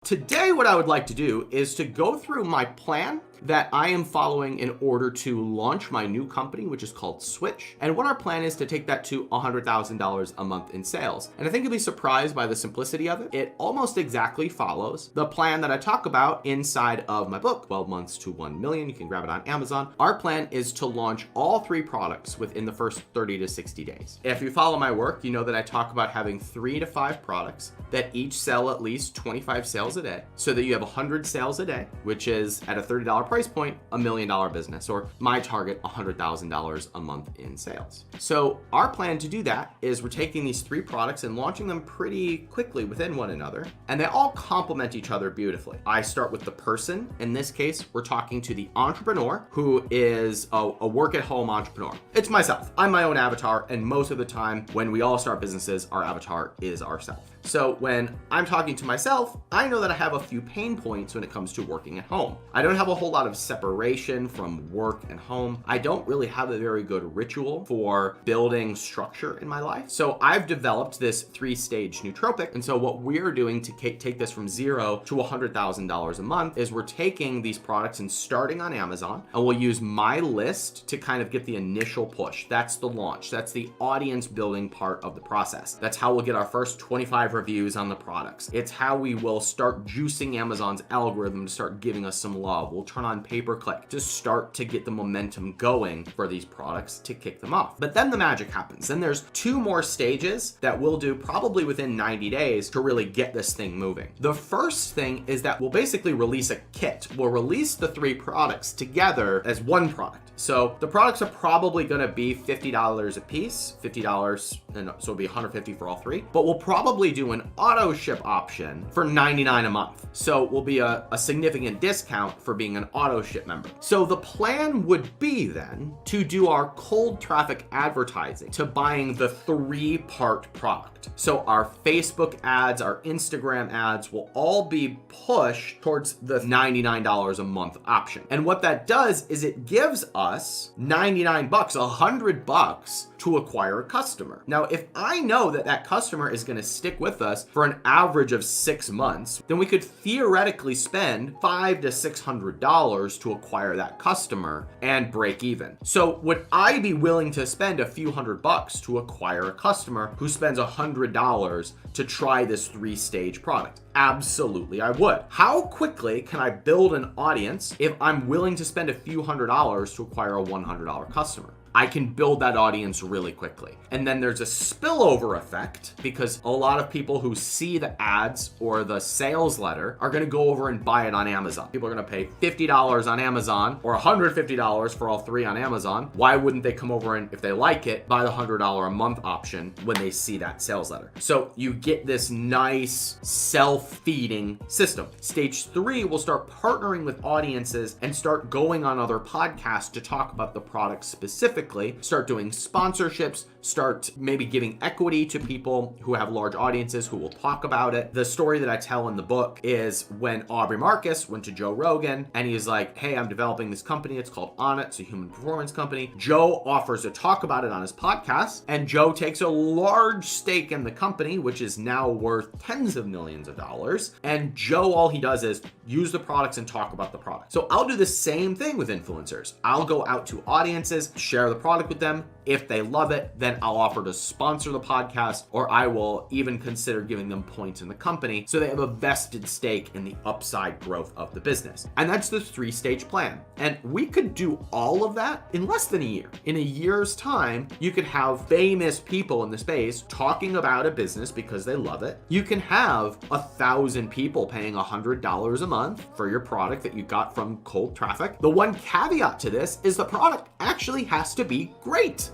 Today, what I would like to do is to go through my plan that I am following in order to launch my new company, which is called Switch. And what our plan is to take that to $100,000 a month in sales. And I think you'll be surprised by the simplicity of it. It almost exactly follows the plan that I talk about inside of my book, 12 Months to 1 Million. You can grab it on Amazon. Our plan is to launch all 3 products within the first 30 to 60 days. If you follow my work, you know that I talk about having 3 to 5 products that each sell at least 25 sales a day, so that you have 100 sales a day, which is at a $30 price point, $1 million business, or my target, $100,000 a month in sales. So our plan to do that is we're taking these 3 products and launching them pretty quickly within one another, and they all complement each other beautifully. I start with the person. In this case, we're talking to the entrepreneur who is a work-at-home entrepreneur. It's myself. I'm my own avatar, and most of the time when we all start businesses, our avatar is ourselves. So when I'm talking to myself, I know that I have a few pain points when it comes to working at home. I don't have a whole lot of separation from work and home. I don't really have a very good ritual for building structure in my life. So I've developed this 3-stage nootropic. And so what we're doing to take this from 0 to $100,000 a month is we're taking these products and starting on Amazon, and we'll use my list to kind of get the initial push. That's the launch. That's the audience building part of the process. That's how we'll get our first 25 reviews on the products. It's how we will start juicing Amazon's algorithm to start giving us some love. We'll turn on pay-per-click to start to get the momentum going for these products to kick them off. But then the magic happens. Then there's 2 more stages that we'll do probably within 90 days to really get this thing moving. The first thing is that we'll basically release a kit. We'll release the 3 products together as one product. So the products are probably going to be $50 a piece, $50, and so it'll be $150 for all 3. But we'll probably do an auto ship option for $99 a month. So we'll be a significant discount for being an auto ship member. So the plan would be then to do our cold traffic advertising to buying the 3-part product. So our Facebook ads, our Instagram ads will all be pushed towards the $99 a month option. And what that does is it gives us $99, $100 to acquire a customer. Now, if I know that that customer is going to stick with us for an average of 6 months, then we could theoretically spend $500 to $600 to acquire that customer and break even. So would I be willing to spend a few $100 to acquire a customer who spends $100 to try this 3-stage product? Absolutely, I would. How quickly can I build an audience if I'm willing to spend a few $100 to acquire a $100 customer? I can build that audience really quickly. And then there's a spillover effect because a lot of people who see the ads or the sales letter are going to go over and buy it on Amazon. People are going to pay $50 on Amazon or $150 for all 3 on Amazon. Why wouldn't they come over and, if they like it, buy the $100 a month option when they see that sales letter? So you get this nice self-feeding system. Stage 3 will start partnering with audiences and start going on other podcasts to talk about the product specifically. Start doing sponsorships, start maybe giving equity to people who have large audiences who will talk about it. The story that I tell in the book is when Aubrey Marcus went to Joe Rogan and he's like, hey, I'm developing this company. It's called On It. It's a human performance company. Joe offers to talk about it on his podcast, and Joe takes a large stake in the company, which is now worth tens of millions of dollars. And Joe, all he does is use the products and talk about the product. So I'll do the same thing with influencers. I'll go out to audiences, share the product with them. If they love it, then I'll offer to sponsor the podcast, or I will even consider giving them points in the company so they have a vested stake in the upside growth of the business. And that's the 3-stage plan. And we could do all of that in less than a year. In a year's time, you could have famous people in the space talking about a business because they love it. You can have 1,000 people paying $100 a month for your product that you got from cold traffic. The one caveat to this is the product actually has to be great.